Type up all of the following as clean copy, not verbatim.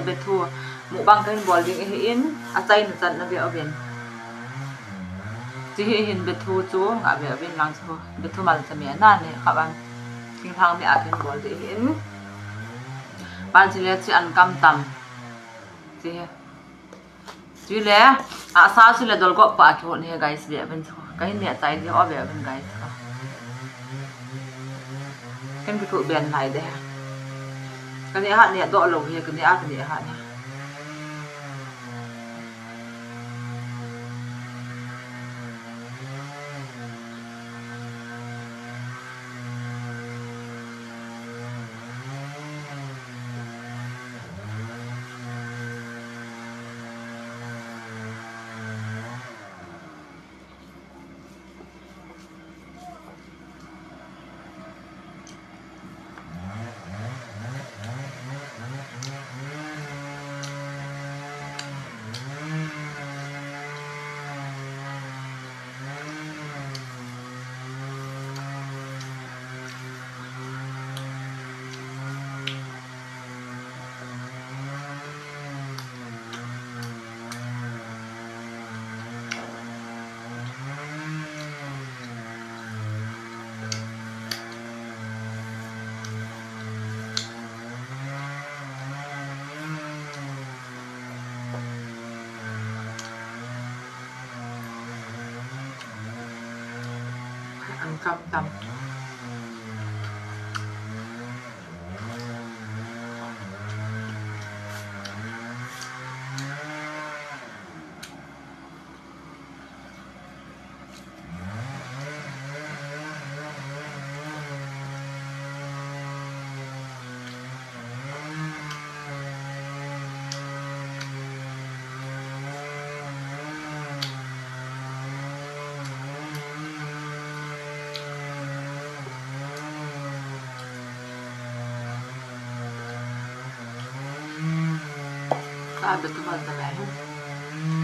be thu mu bang kan bol ding hi in a chai na chan na be aben chi hi hin be thu chu nga be aben lang chu be thu mal chami na ne khaban king thang me a kan bol de in ban chi le chi an kam tam chi chứ lẽ sao chứ là đồ gọt bạc cho này guys về bên cái này tay thì ở về bên guys cái tụ biển này đây cái này hạn này độ lồng này cái này hạn này ăn cơm tầm ada tuh teman-teman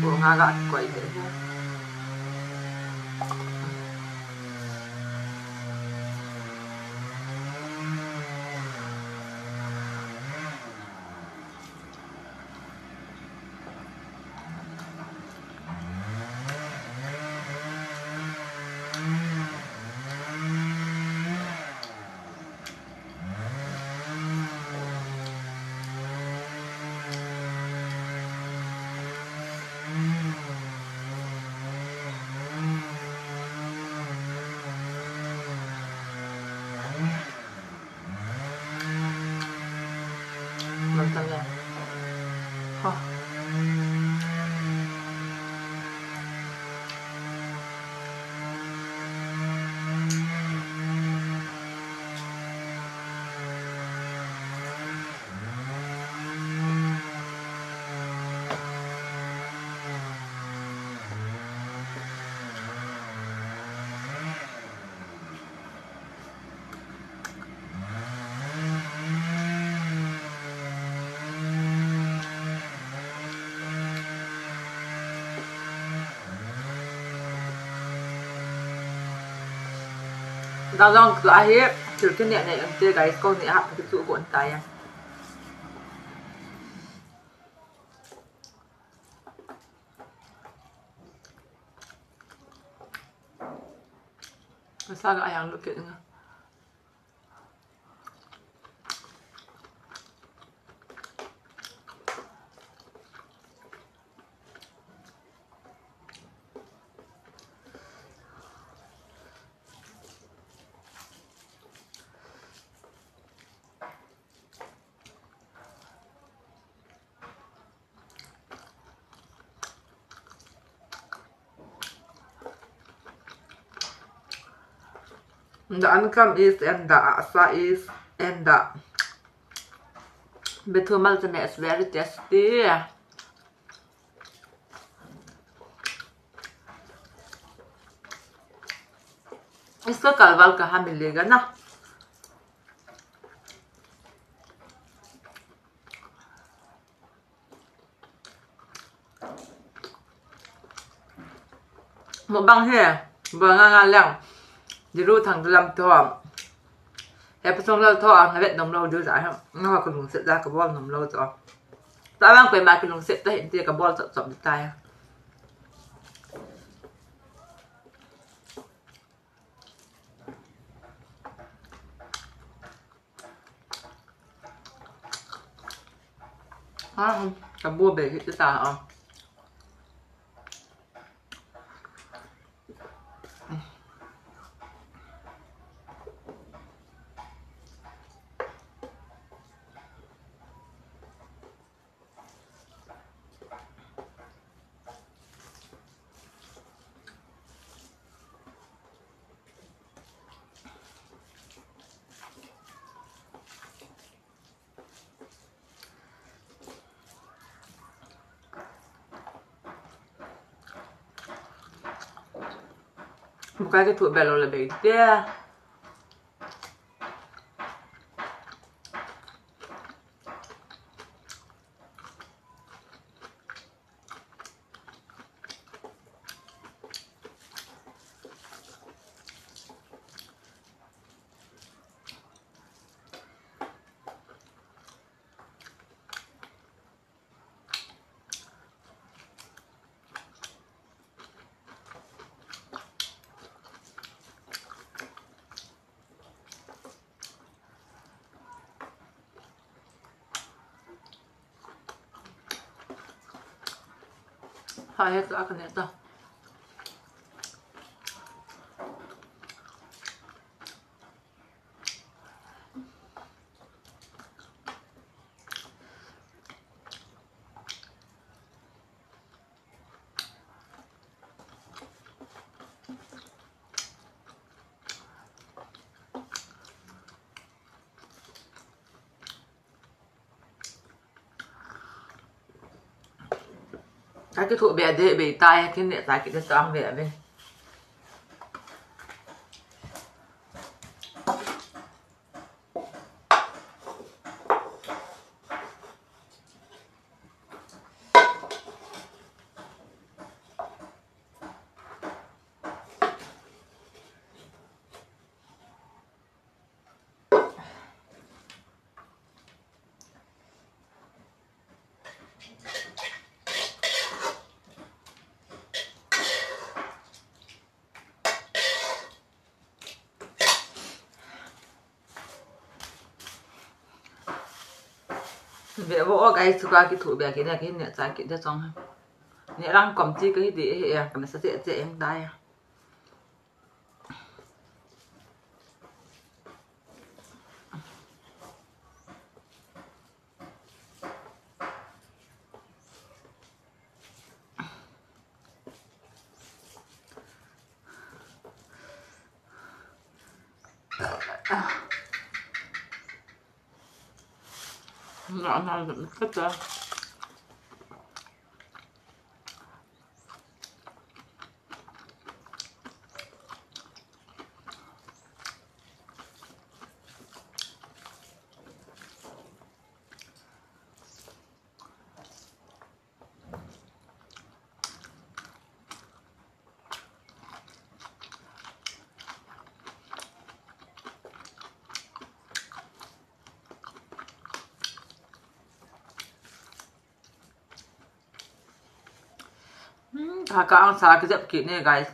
kurang agak kuat itu nonton ya. Oh. Tao dong cứ ai hết thử cái nhẹ này kia cái con nhẹ học cái trụ cuộn tay à sao cái ăn được kiện nữa the income is and the asa is and the betumal is very tasty. इसका कलवाल कहाँ मिलेगा ना một băng hè vừa ngang lăng đi ru thằng làm thọ em xong lâu thọ nó vẹn nồng lâu đưa giải không nó còn đủ sự ra cái bom nồng lâu rồi ta bang quay mà cái lồng xếp ta hiện thì cái ball chậm chậm tay cái bua bể cái ta một cái tuổi bè là bể tia hai hết cả cái này đâu cái thụ bè để bể tay cái nệ tay cái xong về bên về vỗ cái suka cái thụ bè cái này cái nệ tay cái xong nệ răng cầm chi cái gì hệ cái này sẽ dễ em tay nó rất là kakak ang sakit sa kidney guys.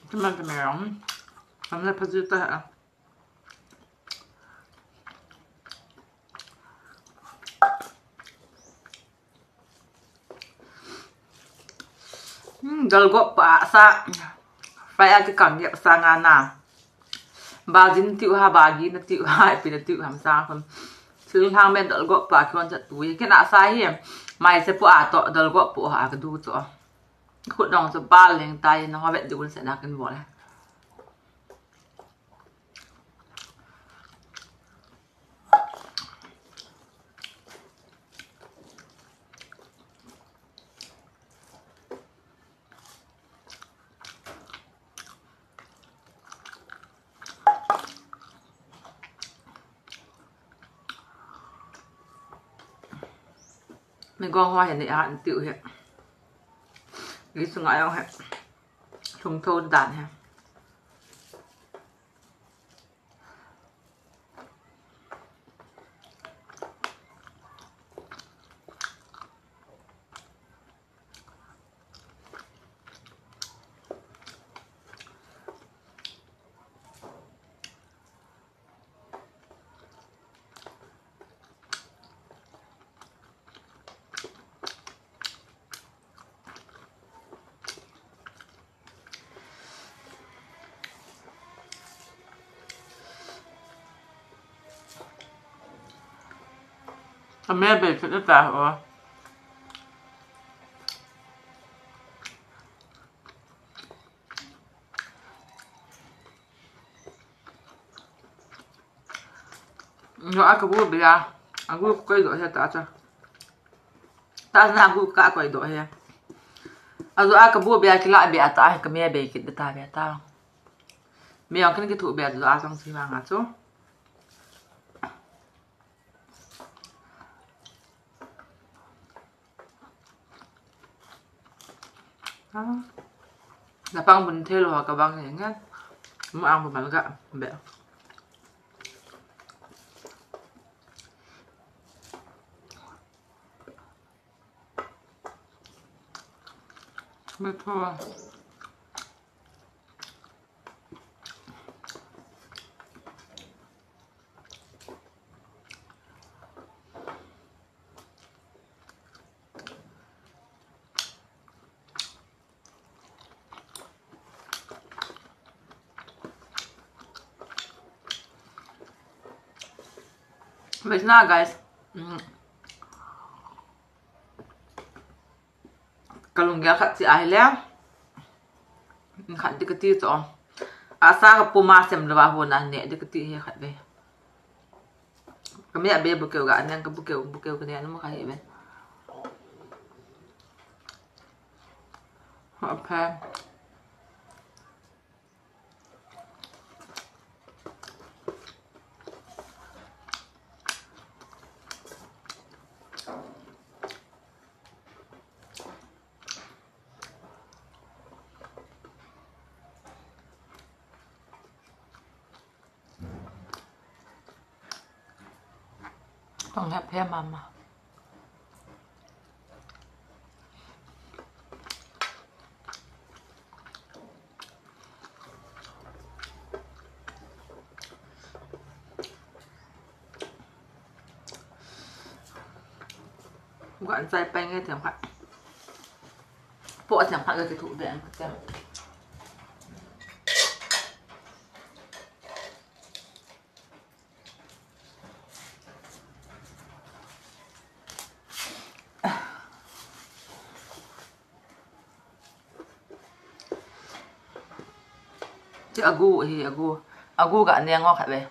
Teman-teman, kami pazita ha. Galgo pa sa phải cái cảm nhận sang ngàn nào bà dính tiểu ha bà ghi nó tiểu hai vì nó tiểu làm sao khôngซึ่งทางเป็นดอลก็ปากควรจะตุยแค่หน้าซ้ายเหี้ยไม่ใช่พวกอาต่อดอลก็ปวดหากระดูตัวขุดน้องจะบ้านเลี้ยงตายน้องว่าแบบดูเสร็จนักกันบ่เลยmình con hoa hiện tại hạn tiểu hiện cái sự ngại không hả thùng thôn đàn ha mẹ bị cái ta hả nó ăn cái bữa bây giờ ăn bữa quay đổi hết ta na bữa cả quay đổi hết rồi ăn cái bữa bây giờ cái lại bây giờ ta cái mẹ bị cái ta bây giờ ta mẹ ăn cái thủ bây giờ rồi ăn xong thì mang chú là băng mình theo là cái băng này nhá mà ăn một bánh gạo bẹ Mệt thôi. But now guys, kalau nggak kat si ahliya, kat diketi tu, asa kepumasem lepas hona ni diketi he kat be. Kami ada bukau gak, yang bukau kini anu makai be. Apa? Don't have hair, mama. Gọi dây bánh nghe thèm hại. Bộ thèm hại cái thủ để ăn thèm. Chứ agu thì agu gạo nè ngon khải về.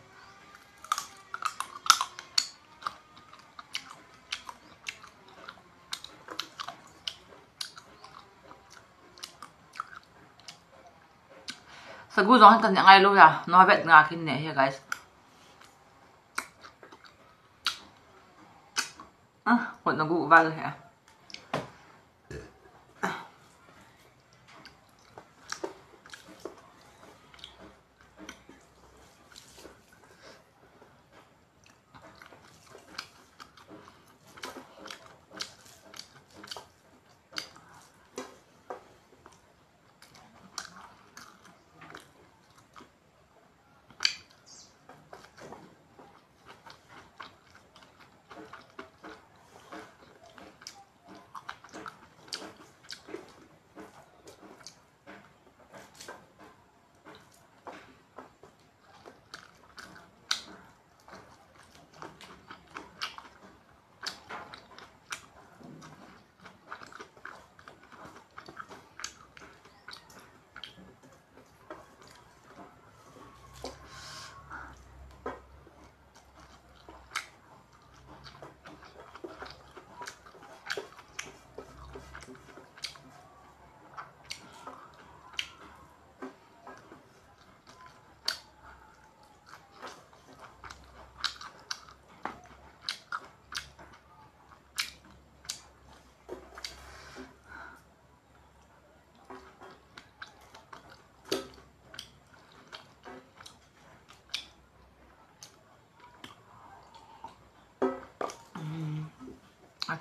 Sagu giống cần những ai luôn à, nói vậy ngà khi nè here guys. Một nó gu vào rồi hả?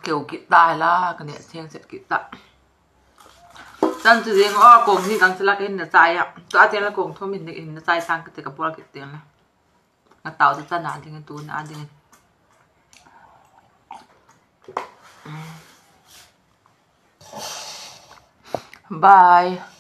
Kiểu kỹ tài là cái này xem sẽ kỹ tài chân chỉ riêng cùng thì càng sẽ là cái hình là dài ạ tôi ăn là cùng thôi mình hình là dài sang cái cặp cái tiền này là tạo ra chân nào thì cái túi ăn thì bye.